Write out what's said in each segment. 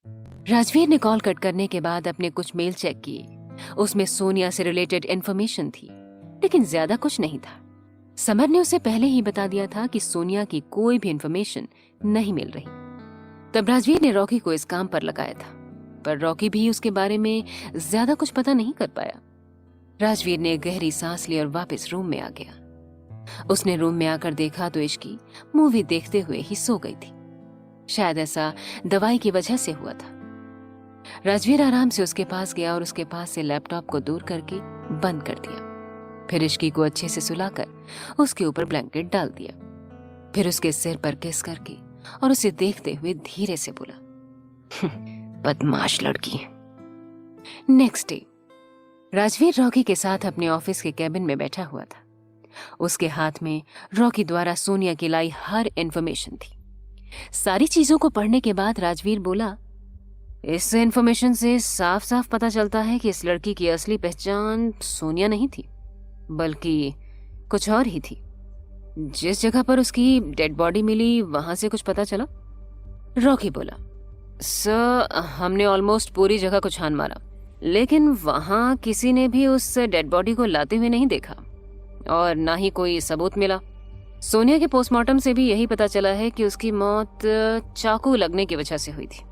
राजवीर ने call cut करने के बाद अपने कुछ मेल चेक किए। उसमें सोनिया से रिलेटेड इन्फॉर्मेशन थी, लेकिन ज्यादा कुछ नहीं था। समर ने उसे पहले ही बता दिया था कि सोनिया की कोई भी इन्फॉर्मेशन नहीं मिल रही। तब राजवीर ने रॉकी को इस काम पर लगाया था, पर रॉकी भी उसके बारे में ज्यादा कुछ पता नहीं कर पाया। राजवीर ने गहरी सांस ली और वापस रूम में आ गया। उसने रूम में आकर देखा तो इश्की मूवी देखते हुए ही सो गई थी। शायद ऐसा दवाई की वजह से हुआ था। राजवीर आराम से उसके पास गया और उसके पास से लैपटॉप को दूर करके बंद कर दिया। फिर इश्की को अच्छे से सुलाकर उसके ऊपर ब्लैंकेट डाल दिया। फिर उसके सिर पर किस करके और उसे देखते हुए धीरे से बोला, बदमाश लड़की। नेक्स्ट डे राजवीर रॉकी के साथ अपने ऑफिस के कैबिन में बैठा हुआ था। उसके हाथ में रॉकी द्वारा सोनिया की लाई हर इंफॉर्मेशन थी। सारी चीजों को पढ़ने के बाद राजवीर बोला, इस इंफॉर्मेशन से साफ साफ पता चलता है कि इस लड़की की असली पहचान सोनिया नहीं थी, बल्कि कुछ और ही थी। जिस जगह पर उसकी डेड बॉडी मिली वहां से कुछ पता चला? रॉकी बोला, सर हमने ऑलमोस्ट पूरी जगह को छान मारा, लेकिन वहां किसी ने भी उस डेड बॉडी को लाते हुए नहीं देखा और ना ही कोई सबूत मिला। सोनिया के पोस्टमार्टम से भी यही पता चला है कि उसकी मौत चाकू लगने की वजह से हुई थी।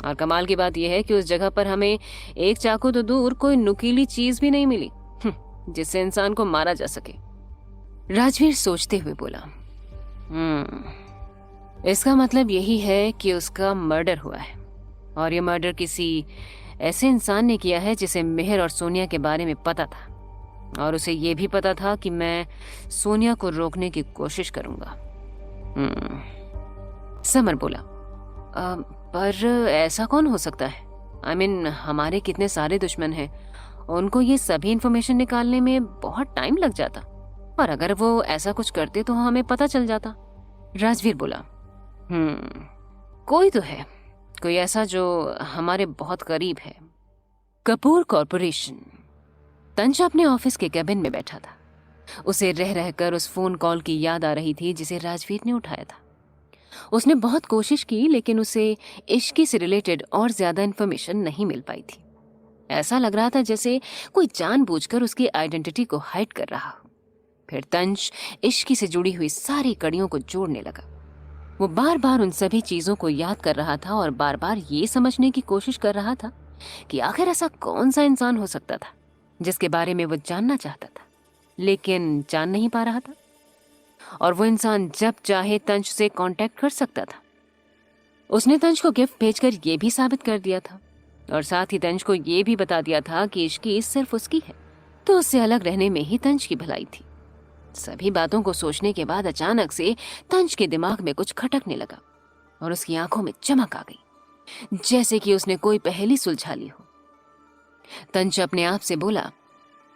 और कमाल की बात यह है कि उस जगह पर हमें एक चाकू तो दूर कोई नुकीली चीज भी नहीं मिली जिससे इंसान को मारा जा सके। राजवीर सोचते हुए बोला, इसका मतलब यही है कि उसका मर्डर हुआ है, और ये मर्डर किसी ऐसे इंसान ने किया है जिसे मेहर और सोनिया के बारे में पता था, और उसे ये भी पता था कि मैं सोनिया को रोकने की कोशिश करूंगा। समर बोला, पर ऐसा कौन हो सकता है? I mean, हमारे कितने सारे दुश्मन हैं, उनको ये सभी इंफॉर्मेशन निकालने में बहुत टाइम लग जाता, और अगर वो ऐसा कुछ करते तो हमें पता चल जाता। राजवीर बोला, कोई तो है, कोई ऐसा जो हमारे बहुत करीब है। कपूर कॉरपोरेशन। तंज अपने ऑफिस के कैबिन में बैठा था। उसे रह रहकर उस फोन कॉल की याद आ रही थी जिसे राजवीर ने उठाया था। उसने बहुत कोशिश की, लेकिन उसे इश्की से रिलेटेड और ज्यादा इन्फॉर्मेशन नहीं मिल पाई थी। ऐसा लग रहा था जैसे कोई जानबूझकर उसकी आइडेंटिटी को हाइड कर रहा हो। फिर तंज इश्की से जुड़ी हुई सारी कड़ियों को जोड़ने लगा। वो बार बार उन सभी चीजों को याद कर रहा था और बार बार ये समझने की कोशिश कर रहा था कि आखिर ऐसा कौन सा इंसान हो सकता था जिसके बारे में वो जानना चाहता था, लेकिन जान नहीं पा रहा था। और वो इंसान जब चाहे तंज से कांटेक्ट कर सकता था। उसने तंज को गिफ्ट भेजकर ये भी साबित कर दिया था, और साथ ही तंज को ये भी बता दिया था कि इश्की सिर्फ उसकी है, तो उससे अलग रहने में ही तंज की भलाई थी। सभी बातों को सोचने के बाद अचानक से तंज के दिमाग में कुछ खटकने लगा और उसकी आंखों में चमक आ गई, जैसे कि उसने कोई पहेली सुलझा ली हो। तंज अपने आप से बोला,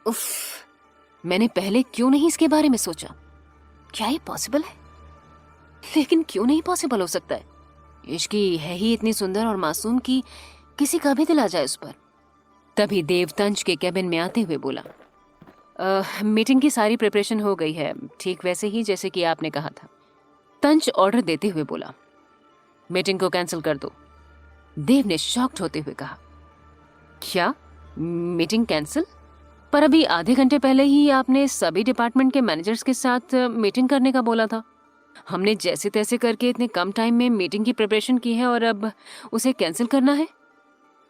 उफ, मैंने पहले क्यों नहीं इसके बारे में सोचा? क्या ये पॉसिबल है? लेकिन क्यों नहीं पॉसिबल हो सकता है? इश्की है ही इतनी सुंदर और मासूम कि किसी का भी दिल आ जाए उस पर। तभी देव तंज के कैबिन में आते हुए बोला, मीटिंग की सारी प्रिपरेशन हो गई है, ठीक वैसे ही जैसे कि आपने कहा था। तंज ऑर्डर देते हुए बोला, मीटिंग को कैंसिल कर दो। देव ने शॉक्ड होते हुए कहा, क्या मीटिंग कैंसिल? पर अभी आधे घंटे पहले ही आपने सभी डिपार्टमेंट के मैनेजर्स के साथ मीटिंग करने का बोला था। हमने जैसे तैसे करके इतने कम टाइम में मीटिंग की प्रिपरेशन की है और अब उसे कैंसिल करना है?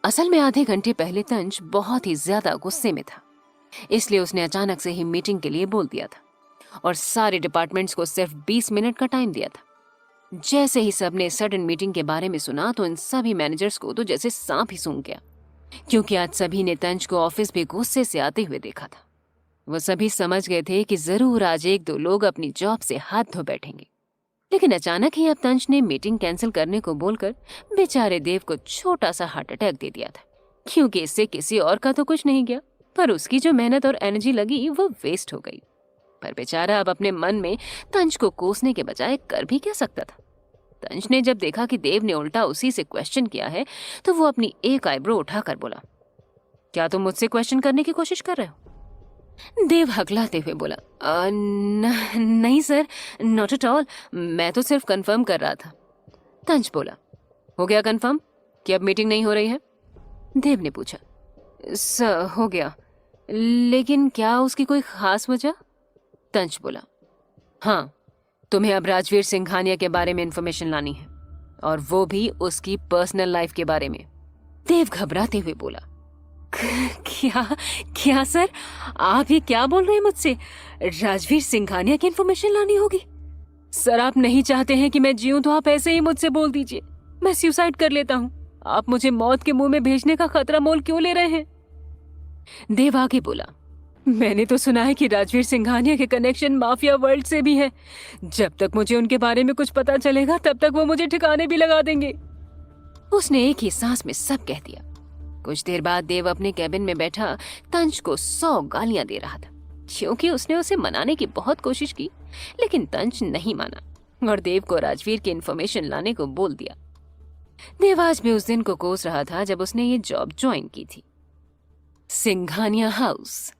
असल में आधे घंटे पहले तंज बहुत ही ज्यादा गुस्से में था, इसलिए उसने अचानक से ही मीटिंग के लिए बोल दिया था और सारे डिपार्टमेंट्स को सिर्फ 20 मिनट का टाइम दिया था। जैसे ही सबने सडन मीटिंग के बारे में सुना तो इन सभी मैनेजर्स को तो जैसे सांप ही सूंघ गया, क्योंकि आज सभी ने तंज को ऑफिस भी गुस्से से आते हुए देखा था। वो सभी समझ गए थे कि जरूर आज एक दो लोग अपनी जॉब से हाथ धो बैठेंगे। लेकिन अचानक ही अब तंज ने मीटिंग कैंसिल करने को बोलकर बेचारे देव को छोटा सा हार्ट अटैक दे दिया था, क्योंकि इससे किसी और का तो कुछ नहीं गया, पर उसकी जो मेहनत और एनर्जी लगी वो वेस्ट हो गई। पर बेचारा अब अपने मन में तंज को कोसने के बजाय कर भी क्या सकता था। तंज ने जब देखा कि देव ने उल्टा उसी से क्वेश्चन किया है तो वो अपनी एक आईब्रो उठाकर बोला, क्या तुम मुझसे क्वेश्चन करने की कोशिश कर रहे हो? देव हकलाते हुए बोला, नहीं सर, नॉट एट ऑल, मैं तो सिर्फ कंफर्म कर रहा था। तंज बोला, हो गया कंफर्म? कि अब मीटिंग नहीं हो रही है? देव ने पूछा। सर, हो गया, लेकिन क्या उसकी कोई खास वजह? तंज बोला। हाँ, तुम्हें अब राजवीर सिंघानिया के बारे में इंफॉर्मेशन लानी है, और वो भी उसकी पर्सनल लाइफ के बारे में। देव घबराते हुए बोला। क्या क्या सर, आप ये क्या बोल रहे हैं मुझसे? राजवीर सिंघानिया की इंफॉर्मेशन लानी होगी? सर, आप नहीं चाहते हैं कि मैं जीऊं तो आप ऐसे ही मुझसे बोल दीजिए, मैं सुसाइड कर लेता हूं। आप मुझे मौत के मुंह में भेजने का खतरा मोल क्यों ले रहे हैं? देव आगे बोला। मैंने तो सुना है कि राजवीर सिंघानिया के कनेक्शन माफिया वर्ल्ड से भी है। जब तक मुझे उनके बारे में कुछ पता चलेगा तब तक वो मुझे ठिकाने भी लगा देंगे। उसने एक ही सांस में सब कह दिया। कुछ देर बाद देव अपने कैबिन में बैठा तंज को 100 गालियां दे रहा था, क्योंकि उसने उसे मनाने की बहुत कोशिश की, लेकिन तंज नहीं माना और देव को राजवीर की इंफॉर्मेशन लाने को बोल दिया। देव आज भी उस दिन को कोस रहा था जब उसने ये जॉब ज्वाइन की थी। सिंघानिया हाउस।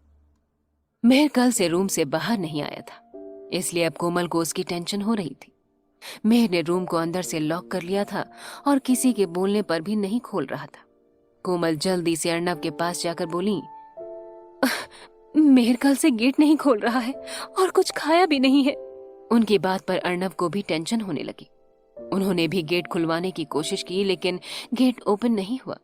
मेहर कल से रूम से बाहर नहीं आया था, इसलिए अब कोमल को उसकी टेंशन हो रही थी। मेहर ने रूम को अंदर से लॉक कर लिया था और किसी के बोलने पर भी नहीं खोल रहा था। कोमल जल्दी से अर्णव के पास जाकर बोली, मेहर कल से गेट नहीं खोल रहा है और कुछ खाया भी नहीं है। उनकी बात पर अर्णव को भी टेंशन होने लगी। उन्होंने भी गेट खुलवाने की कोशिश की, लेकिन गेट ओपन नहीं हुआ।